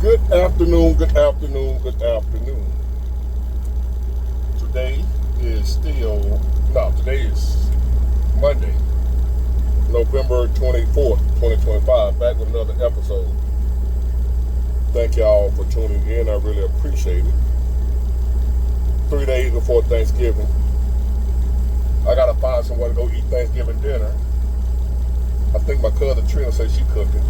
Good afternoon, good afternoon, good afternoon. Today today is Monday, November 24th, 2025. Back with another episode. Thank y'all for tuning in. I really appreciate it. 3 days before Thanksgiving. I gotta find somewhere to go eat Thanksgiving dinner. I think my cousin Trina said she cooking.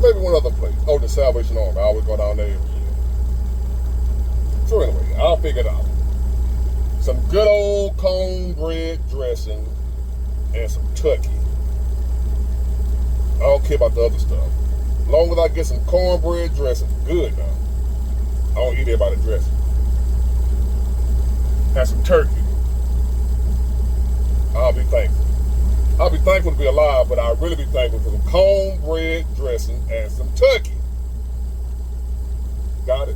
Maybe one other place. Oh, the Salvation Army. I always go down there every year. So anyway, I'll figure it out. Some good old cornbread dressing and some turkey. I don't care about the other stuff. As long as I get some cornbread dressing, good now. I don't eat everybody dressing. And some turkey. I'll be thankful. I'll be thankful to be alive, but I'll really be thankful for some cornbread dressing and some turkey. Got it?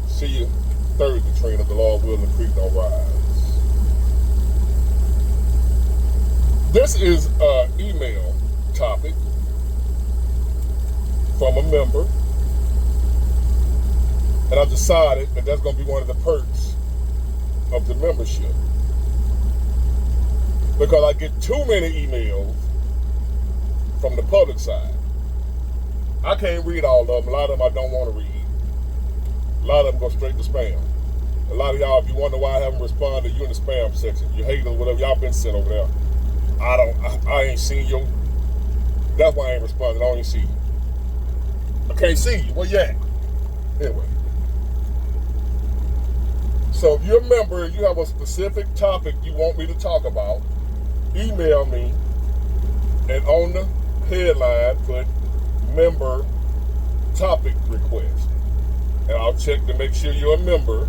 See you Thursday, Trina. The Lord willing, the creek don't rise. This is an email topic from a member, and I've decided that that's going to be one of the perks of the membership. Because I get too many emails from the public side. I can't read all of them. A lot of them I don't want to read. A lot of them go straight to spam. A lot of y'all, if you wonder why I haven't responded, you in the spam section. You haters, whatever y'all been sent over there. I ain't seen you. That's why I ain't responding. I don't even see you. I can't see you. Where you at? Anyway. So if you're a member and you have a specific topic you want me to talk about, email me, and on the headline put member topic request, and I'll check to make sure you're a member,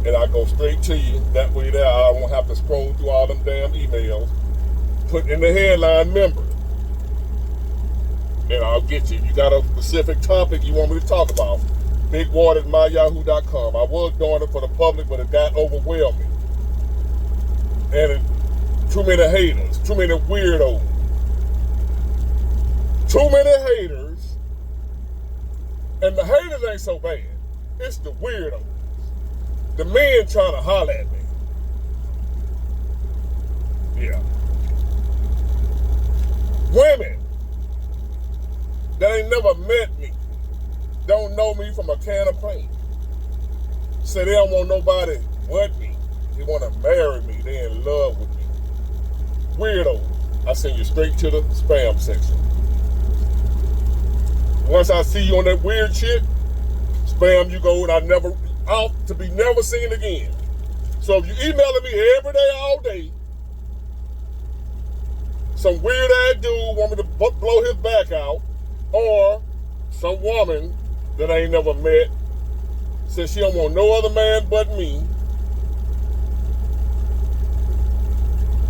and I'll go straight to you. That way there I won't have to scroll through all them damn emails. Put in the headline member, and I'll get you. You got a specific topic you want me to talk about, bigwater@myyahoo.com. I was doing it for the public, but it got overwhelming. And too many haters, too many weirdos, too many haters, and the haters ain't so bad. It's the weirdos, the men trying to holler at me. Yeah. Women that ain't never met me, don't know me from a can of paint, say they don't want nobody but me. They want to marry me. They in love with me. Weirdo. I send you straight to the spam section. Once I see you on that weird shit, spam you go, and out to be never seen again. So if you emailing me every day, all day, some weird ass dude want me to blow his back out, or some woman that I ain't never met says she don't want no other man but me,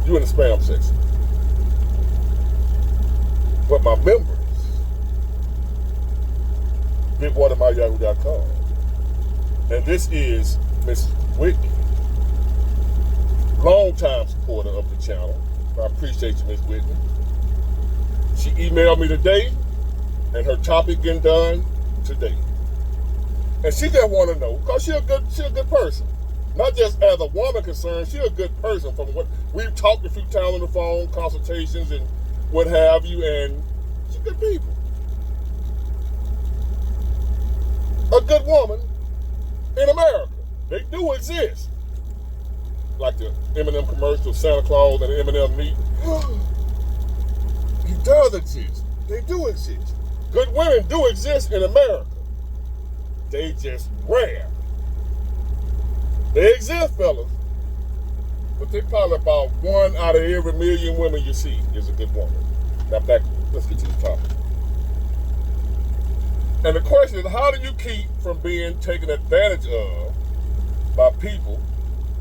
you in the spam section. But my members, bigwater@myyahoo.com. And this is Miss Whitney, longtime supporter of the channel. I appreciate you, Miss Whitney. She emailed me today, and her topic getting done today. And she just want to know, because she a good person. Not just as a woman concerned, she's a good person. From what we've talked a few times on the phone, consultations and what have you, and she's good people. A good woman in America. They do exist. Like the M&M commercial, Santa Claus and the M&M meat. He does exist. They do exist. Good women do exist in America. They just rare. They exist, fellas. But they probably about 1 out of every million women you see is a good woman. Now let's get to the topic. And the question is, how do you keep from being taken advantage of by people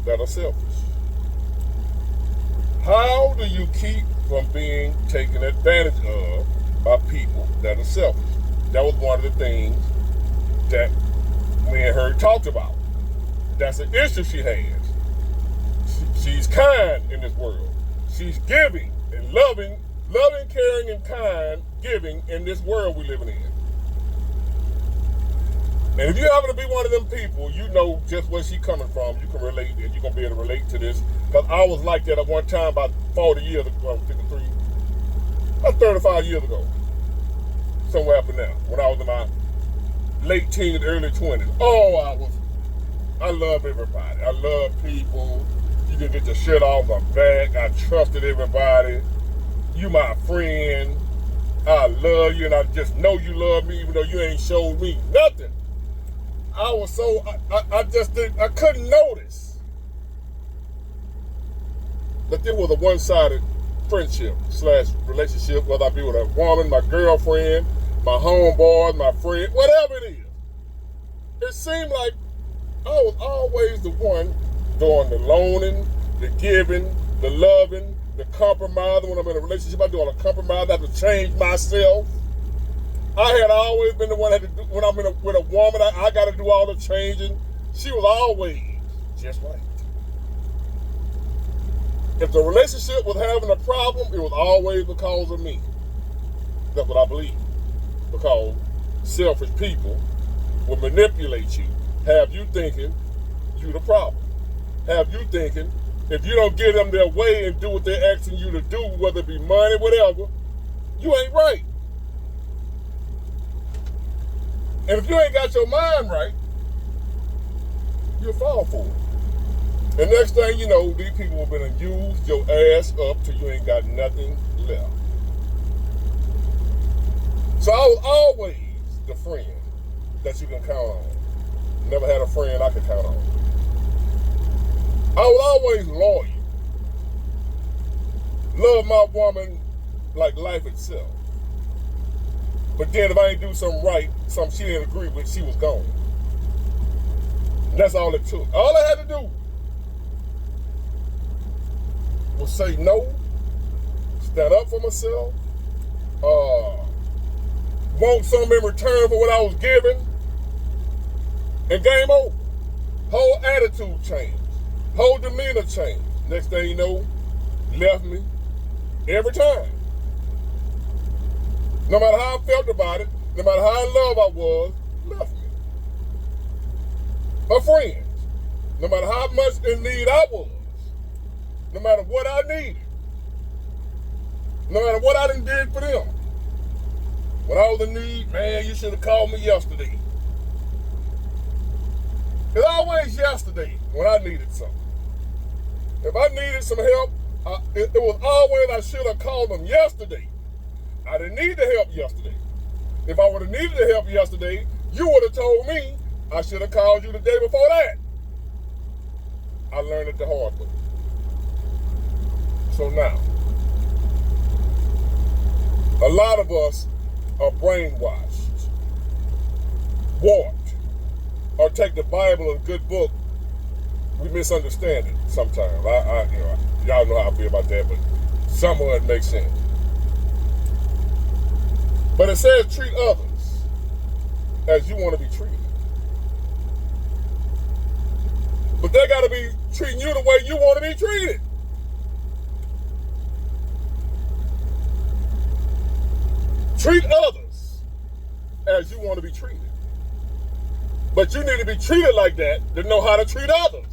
that are selfish? How do you keep from being taken advantage of by people that are selfish? That was one of the things that me and her talked about. That's an issue she has. She's kind in this world. She's giving and loving, caring, and kind giving in this world we're living in. And if you happen to be one of them people, you know just where she coming from. You can relate, and you're going to be able to relate to this. Because I was like that at one time about 40 years ago, 53, about 35 years ago. Somewhere up in there, when I was in my late teens, early 20s. Oh, I love everybody. I love people. You can get your shit off my back. I trusted everybody. You my friend. I love you, and I just know you love me, even though you ain't showed me nothing. I was so, I couldn't notice that there was a one-sided friendship / relationship, whether I be with a woman, my girlfriend, my homeboy, my friend, whatever it is. It seemed like I was always the one doing the loaning, the giving, the loving, the compromising. When I'm in a relationship, I do all the compromise. I have to change myself. I had always been the one that had to do, when I'm with a woman, I got to do all the changing. She was always just right. If the relationship was having a problem, it was always because of me. That's what I believe. Because selfish people will manipulate you, have you thinking you the problem. Have you thinking if you don't give them their way and do what they're asking you to do, whether it be money, whatever, you ain't right. And if you ain't got your mind right, you'll fall for it. And next thing you know, these people have been used your ass up till you ain't got nothing left. So I was always the friend that you can count on. Never had a friend I could count on. I was always loyal. Love my woman like life itself. But then if I ain't do something right, something she didn't agree with, she was gone. And that's all it took. All I had to do was say no, stand up for myself, want something in return for what I was given, and game over. Whole attitude changed. Whole demeanor changed. Next thing you know, left me every time. No matter how I felt about it, no matter how in love I was, left me. My friends, no matter how much in need I was, no matter what I needed, no matter what I done did for them, when I was in need, man, you should have called me yesterday. It's always yesterday when I needed something. If I needed some help, it was always I should have called them yesterday. I didn't need the help yesterday. If I would have needed the help yesterday, you would have told me I should have called you the day before that. I learned it the hard way. So now, a lot of us are brainwashed, warped, or take the Bible, a good book, we misunderstand it sometimes. Y'all know how I feel about that, but some of it makes sense. But it says treat others as you want to be treated. But they got to be treating you the way you want to be treated. Treat others as you want to be treated. But you need to be treated like that to know how to treat others.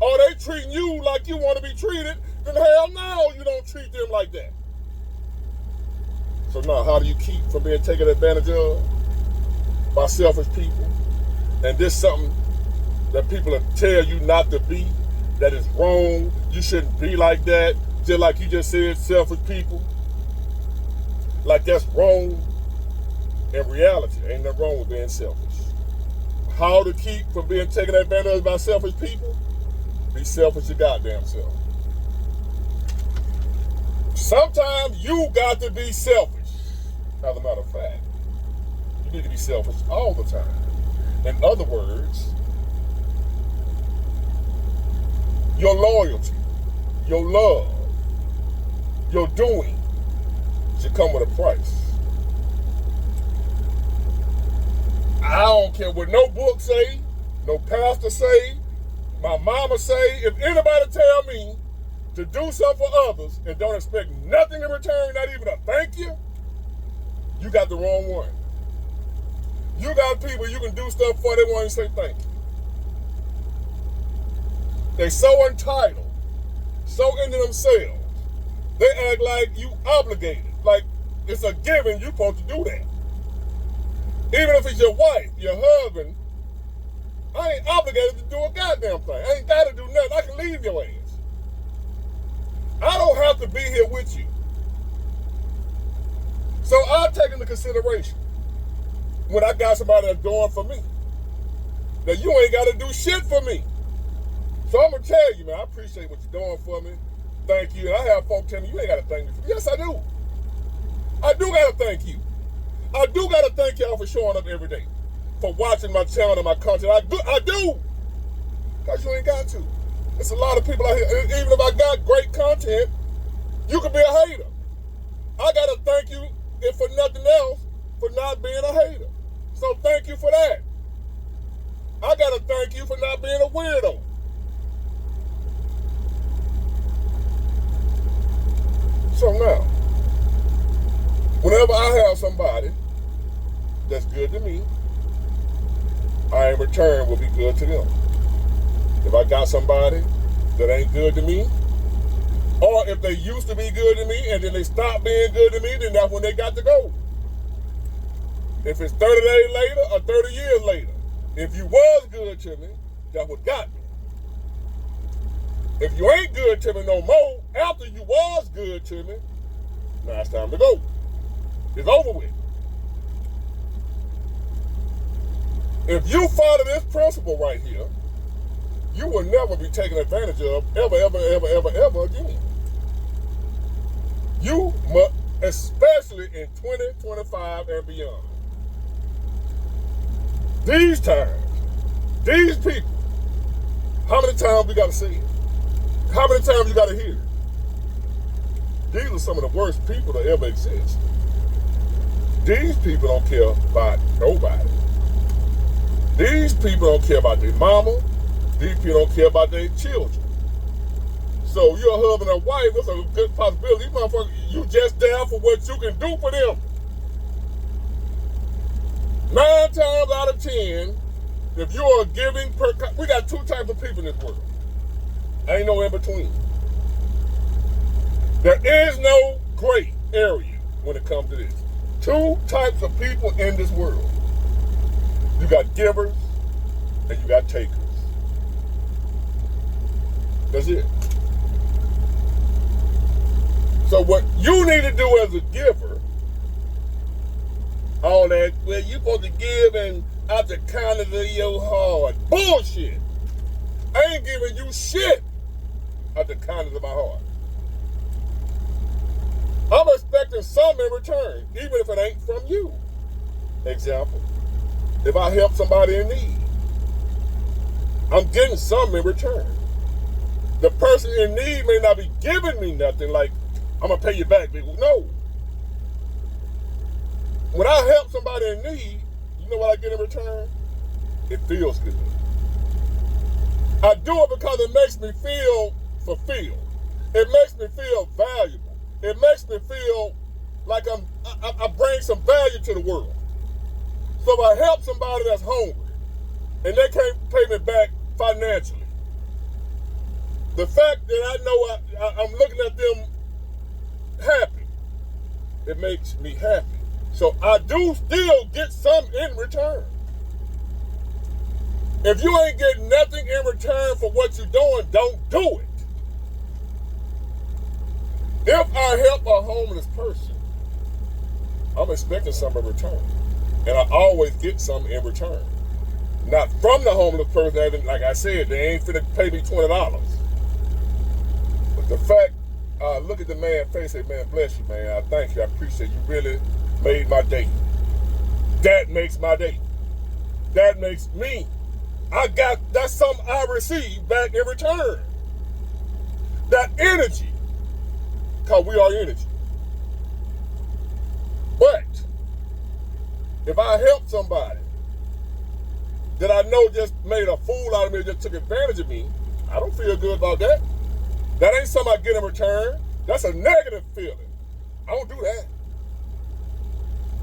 Are they treating you like you want to be treated? Then hell no, you don't treat them like that. So now, how do you keep from being taken advantage of by selfish people? And this is something that people will tell you not to be, that is wrong. You shouldn't be like that. Just like you just said, selfish people. Like that's wrong. In reality, ain't nothing wrong with being selfish. How to keep from being taken advantage of by selfish people? Be selfish your goddamn self. Sometimes you got to be selfish. As a matter of fact, you need to be selfish all the time. In other words, your loyalty, your love, your doing should come with a price. I don't care what no book say, no pastor say, my mama say. If anybody tell me to do something for others and don't expect nothing in return, not even a thank you, you got the wrong one. You got people you can do stuff for, they won't even say thank you. They so entitled, so into themselves. They act like you obligated, like it's a given you're supposed to do that. Even if it's your wife, your husband, I ain't obligated to do a goddamn thing. I ain't got to do nothing. I can leave your ass. I don't have to be here with you. So I'll take into consideration when I got somebody that's doing for me, that you ain't got to do shit for me. So I'm going to tell you, man, I appreciate what you're doing for me. Thank you. And I have folks tell me, you ain't got to thank me for me. Yes, I do. I do got to thank you. I do got to thank y'all for showing up every day, for watching my channel and my content. I do. Because you ain't got to. There's a lot of people out here, even if I got great content, you could be a hater. I got to thank you, if for nothing else, for not being a hater. So thank you for that. I got to thank you for not being a weirdo. So now, whenever I have somebody that's good to me, I in return will be good to them. If I got somebody that ain't good to me, or if they used to be good to me and then they stopped being good to me, then that's when they got to go. If it's 30 days later or 30 years later, if you was good to me, that's what got me. If you ain't good to me no more, after you was good to me, now it's time to go. It's over with. If you follow this principle right here, you will never be taken advantage of ever again. You must, especially in 2025 and beyond. These times, these people, how many times we got to say it? How many times you got to hear it? These are some of the worst people that ever exist. These people don't care about nobody. These people don't care about their mama. These people don't care about their children. So you're a husband and wife, that's a good possibility. These motherfuckers, you just there for what you can do for them. 9 times out of 10, if you are giving we got 2 types of people in this world. Ain't no in between. There is no gray area when it comes to this. 2 types of people in this world. You got givers and you got takers. That's it. So what you need to do as a giver, all that, well, you're supposed to give and out the kindness of your heart. Bullshit. I ain't giving you shit out the kindness of my heart. I'm expecting some in return, even if it ain't from you. Example, if I help somebody in need, I'm getting some in return. The person in need may not be giving me nothing like, I'm going to pay you back, big. No. When I help somebody in need, you know what I get in return? It feels good. I do it because it makes me feel fulfilled. It makes me feel valuable. It makes me feel like I bring some value to the world. So if I help somebody that's hungry and they can't pay me back financially, the fact that I know I'm looking at them happy, it makes me happy. So I do still get some in return. If you ain't getting nothing in return for what you're doing, don't do it. If I help a homeless person, I'm expecting some in return. And I always get some in return. Not from the homeless person, like I said, they ain't finna pay me $20. But the fact, look at the man's face and say, man, bless you, man. I thank you. I appreciate you. Really made my day. That makes my day. That makes me. That's something I receive back in return. That energy. Because we are energy. But if I help somebody that I know just made a fool out of me, just took advantage of me, I don't feel good about that. That ain't something I get in return. That's a negative feeling. I don't do that.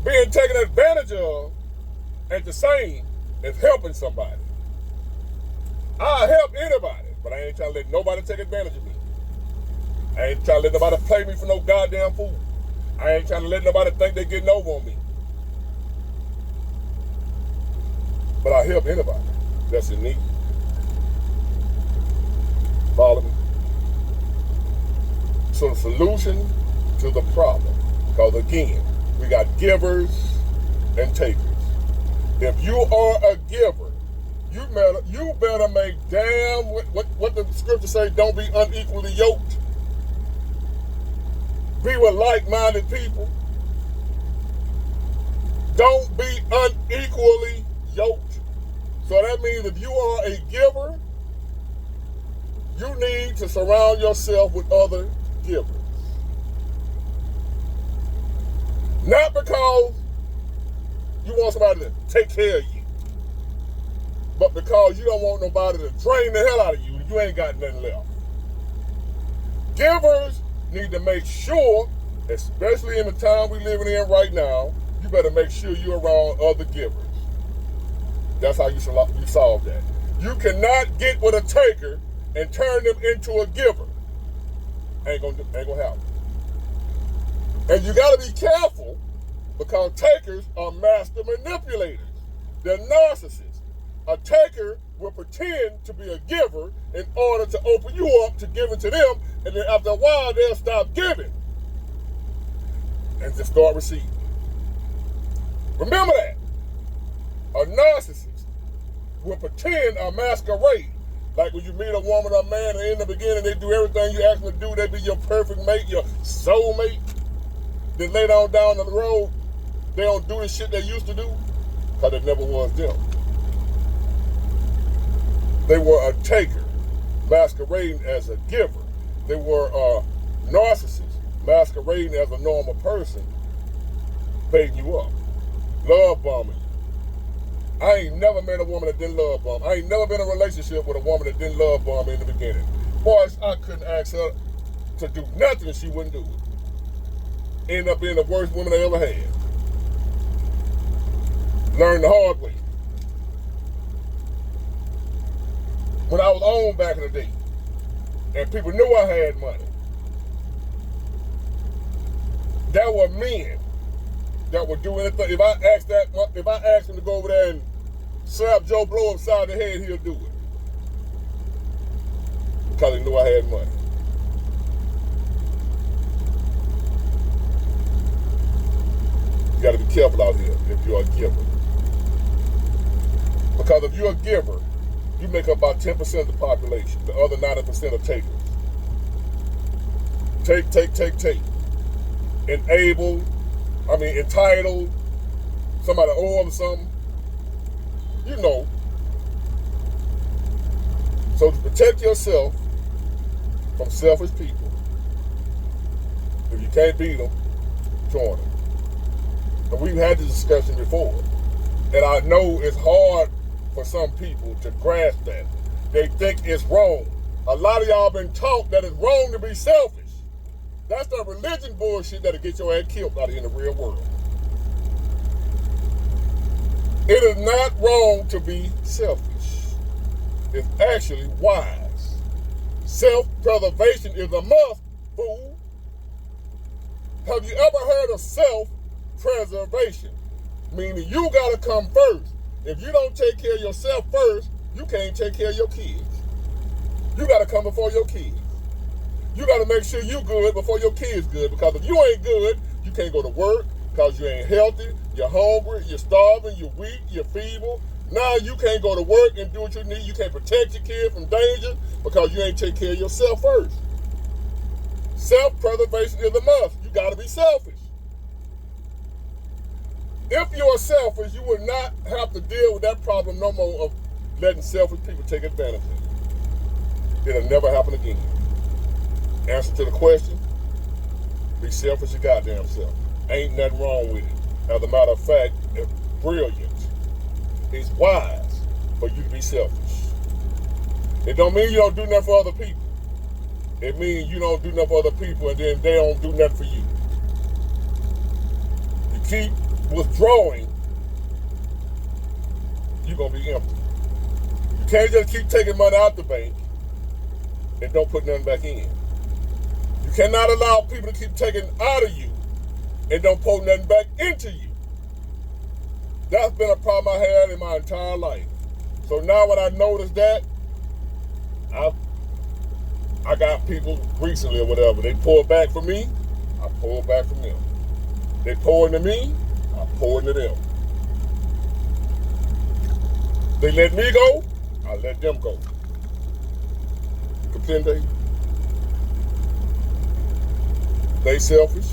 Being taken advantage of ain't the same as helping somebody. I'll help anybody, but I ain't trying to let nobody take advantage of me. I ain't trying to let nobody play me for no goddamn fool. I ain't trying to let nobody think they're getting over on me. But I help anybody that's in need. Follow me? So the solution to the problem, because again, we got givers and takers. If you are a giver, you better make damn what the scripture say, don't be unequally yoked. Be with like-minded people. Don't be unequally yoked. So that means if you are a giver, you need to surround yourself with other givers. Not because you want somebody to take care of you, but because you don't want nobody to drain the hell out of you and you ain't got nothing left. Givers need to make sure, especially in the time we're living in right now, you better make sure you're around other givers. That's how you solve that. You cannot get with a taker and turn them into a giver. Ain't gonna happen. And you gotta be careful, because takers are master manipulators. They're narcissists. A taker will pretend to be a giver in order to open you up to giving to them, and then after a while they'll stop giving and just start receiving. Remember that. A narcissist will pretend a masquerade. Like when you meet a woman or a man, and in the beginning they do everything you ask them to do, they be your perfect mate, your soulmate. Then later on down the road, they don't do the shit they used to do, because it never was them. They were a taker, masquerading as a giver. They were a narcissist, masquerading as a normal person, baiting you up, love bombing you. I ain't never met a woman that didn't love bomb. I ain't never been in a relationship with a woman that didn't love bomb in the beginning. Boys, I couldn't ask her to do nothing and she wouldn't do it. Ended up being the worst woman I ever had. Learned the hard way. When I was on back in the day, and people knew I had money, there were men that would do anything. If I asked him to go over there and slap Joe Blow upside the head, he'll do it, because he knew I had money. You got to be careful out here if you're a giver, because if you're a giver, you make up about 10% of the population. The other 90% are takers. Take. Entitled. Somebody owe them something. You know. So to protect yourself from selfish people, if you can't beat them, join them. And we've had this discussion before. And I know it's hard for some people to grasp that. They think it's wrong. A lot of y'all been taught that it's wrong to be selfish. That's the religion bullshit that'll get your ass killed out in the real world. It is not wrong to be selfish. It's actually wise. Self-preservation is a must, fool. Have you ever heard of self-preservation? Meaning you gotta come first. If you don't take care of yourself first, you can't take care of your kids. You gotta come before your kids. You gotta make sure you good before your kids good, because if you ain't good, you can't go to work, because you ain't healthy, you're hungry, you're starving, you're weak, you're feeble. Now you can't go to work and do what you need. You can't protect your kid from danger because you ain't take care of yourself first. Self-preservation is a must. You gotta be selfish. If you're selfish, you will not have to deal with that problem no more of letting selfish people take advantage of you. It'll never happen again. Answer to the question, be selfish your goddamn self. Ain't nothing wrong with it. As a matter of fact, it's brilliant. It's wise for you to be selfish. It don't mean you don't do nothing for other people. It means you don't do nothing for other people and then they don't do nothing for you. You keep withdrawing you're going to be empty. You can't just keep taking money out the bank and don't put nothing back in. You cannot allow people to keep taking out of you and don't pour nothing back into you. That's been a problem I had in my entire life. So now when I noticed that, I got people recently or whatever, they pour back from me, I pour back from them. They pour into me, I pour into them. They let me go, I let them go. Comprende? They selfish,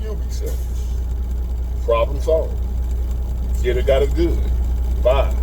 you be selfish. Problem solved. Get it, got it good. Bye.